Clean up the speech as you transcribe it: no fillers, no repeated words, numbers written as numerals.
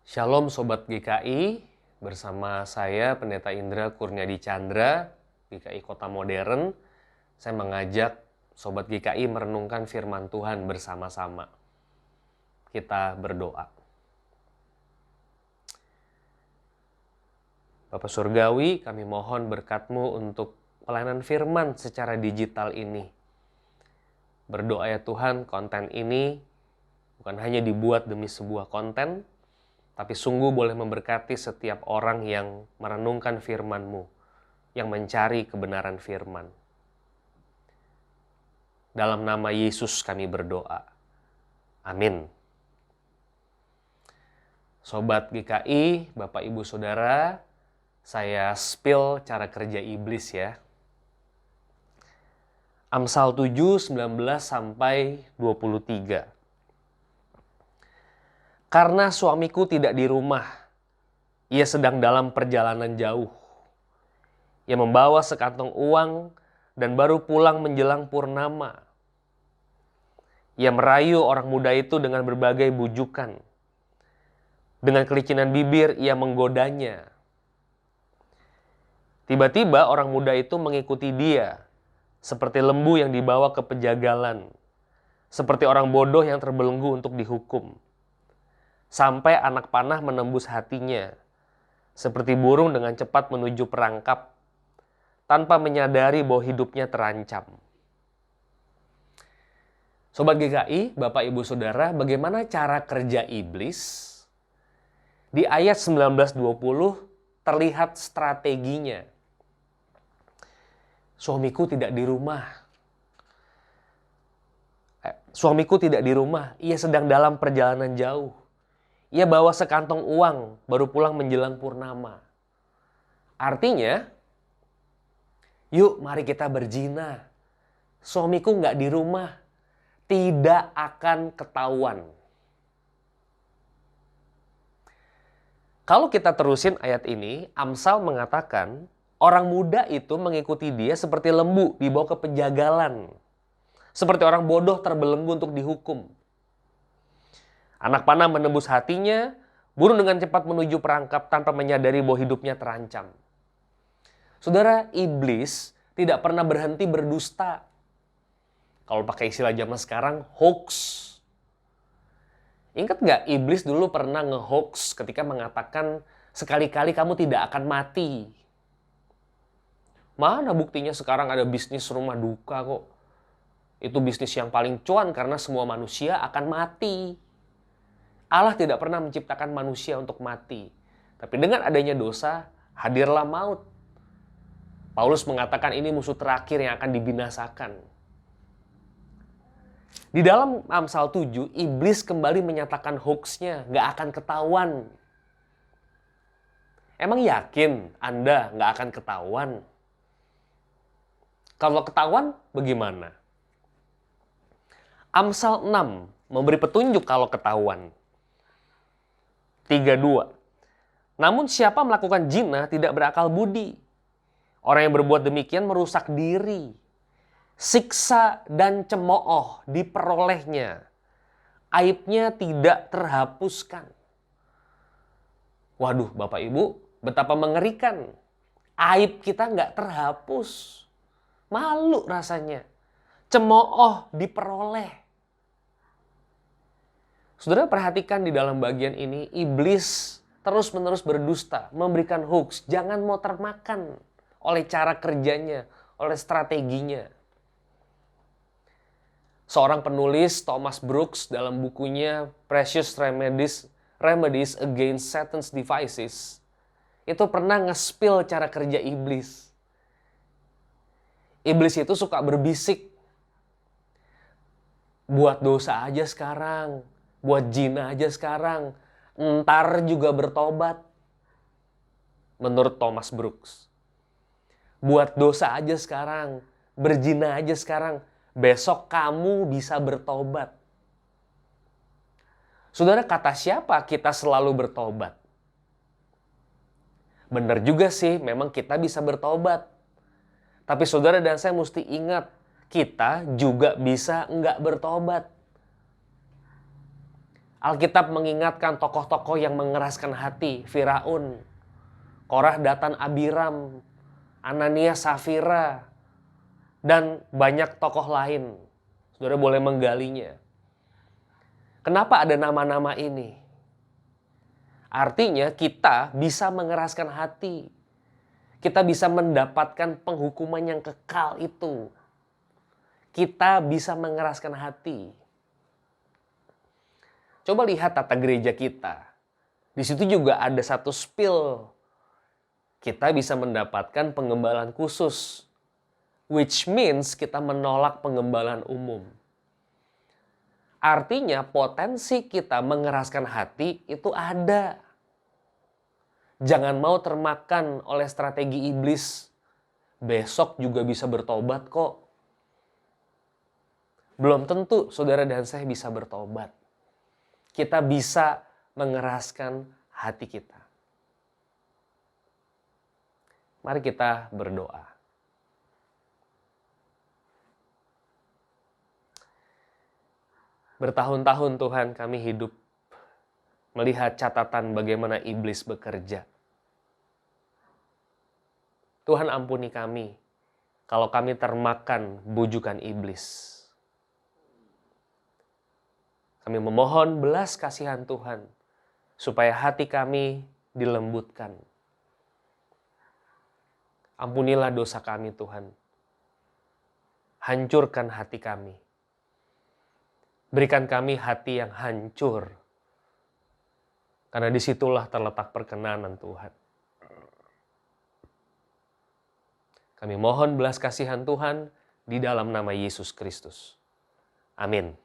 Shalom Sobat GKI, bersama saya Pendeta Indra Kurniadi Chandra, GKI Kota Modern. Saya mengajak Sobat GKI merenungkan firman Tuhan bersama-sama. Kita berdoa. Bapak Surgawi, kami mohon berkat-Mu untuk pelayanan firman secara digital ini. Berdoa ya Tuhan, konten ini bukan hanya dibuat demi sebuah konten, tapi sungguh boleh memberkati setiap orang yang merenungkan firman-Mu, yang mencari kebenaran firman. Dalam nama Yesus kami berdoa. Amin. Sobat GKI, Bapak Ibu Saudara, saya spill cara kerja iblis ya. Amsal 7, 19 sampai 23. Karena suamiku tidak di rumah, ia sedang dalam perjalanan jauh. Ia membawa sekantong uang dan baru pulang menjelang purnama. Ia merayu orang muda itu dengan berbagai bujukan. Dengan kelicinan bibir ia menggodanya. Tiba-tiba orang muda itu mengikuti dia, seperti lembu yang dibawa ke pejagalan, seperti orang bodoh yang terbelenggu untuk dihukum. Sampai anak panah menembus hatinya, seperti burung dengan cepat menuju perangkap, tanpa menyadari bahwa hidupnya terancam. Sobat GKI, Bapak Ibu Saudara, bagaimana cara kerja iblis? Di ayat 19-20 terlihat strateginya. Suamiku tidak di rumah. Suamiku tidak di rumah, ia sedang dalam perjalanan jauh. Ia bawa sekantong uang, baru pulang menjelang purnama. Artinya, yuk mari kita berzina. Suamiku nggak di rumah, tidak akan ketahuan. Kalau kita terusin ayat ini, Amsal mengatakan, orang muda itu mengikuti dia seperti lembu dibawa ke pejagalan. Seperti orang bodoh terbelenggu untuk dihukum. Anak panah menembus hatinya, burung dengan cepat menuju perangkap tanpa menyadari bahwa hidupnya terancam. Saudara, iblis tidak pernah berhenti berdusta. Kalau pakai istilah zaman sekarang, hoax. Ingat nggak, iblis dulu pernah nge-hoax ketika mengatakan sekali-kali kamu tidak akan mati. Mana buktinya sekarang ada bisnis rumah duka kok. Itu bisnis yang paling cuan karena semua manusia akan mati. Allah tidak pernah menciptakan manusia untuk mati. Tapi dengan adanya dosa, hadirlah maut. Paulus mengatakan ini musuh terakhir yang akan dibinasakan. Di dalam Amsal 7, iblis kembali menyatakan hoaxnya, nggak akan ketahuan. Emang yakin Anda nggak akan ketahuan? Kalau ketahuan, bagaimana? Amsal 6 memberi petunjuk kalau ketahuan. 3:2. Namun siapa melakukan zina tidak berakal budi. Orang yang berbuat demikian merusak diri. Siksa dan cemooh diperolehnya. Aibnya tidak terhapuskan. Waduh, Bapak Ibu, betapa mengerikan. Aib kita nggak terhapus. Malu rasanya. Cemooh diperoleh. Saudara perhatikan di dalam bagian ini, iblis terus-menerus berdusta, memberikan hoax. Jangan mau termakan oleh cara kerjanya, oleh strateginya. Seorang penulis, Thomas Brooks, dalam bukunya Precious Remedies Against Satan's Devices, itu pernah nge-spill cara kerja iblis. Iblis itu suka berbisik, buat dosa aja sekarang, buat zina aja sekarang, ntar juga bertobat. Menurut Thomas Brooks. Buat dosa aja sekarang, berzina aja sekarang, besok kamu bisa bertobat. Saudara, kata siapa kita selalu bertobat? Benar juga sih, memang kita bisa bertobat. Tapi saudara dan saya mesti ingat, kita juga bisa nggak bertobat. Alkitab mengingatkan tokoh-tokoh yang mengeraskan hati, Firaun, Korah, Datan, Abiram, Ananias, Safira, dan banyak tokoh lain. Saudara boleh menggalinya. Kenapa ada nama-nama ini? Artinya kita bisa mengeraskan hati. Kita bisa mendapatkan penghukuman yang kekal itu. Kita bisa mengeraskan hati. Coba lihat tata gereja kita. Di situ juga ada satu spill. Kita bisa mendapatkan pengembalaan khusus. Which means kita menolak pengembalaan umum. Artinya potensi kita mengeraskan hati itu ada. Jangan mau termakan oleh strategi iblis. Besok juga bisa bertobat kok. Belum tentu saudara dan saya bisa bertobat. Kita bisa mengeraskan hati kita. Mari kita berdoa. Bertahun-tahun Tuhan kami hidup melihat catatan bagaimana iblis bekerja. Tuhan ampuni kami kalau kami termakan bujukan iblis. Kami memohon belas kasihan Tuhan supaya hati kami dilembutkan. Ampunilah dosa kami Tuhan. Hancurkan hati kami. Berikan kami hati yang hancur. Karena disitulah terletak perkenanan Tuhan. Kami mohon belas kasihan Tuhan di dalam nama Yesus Kristus. Amin.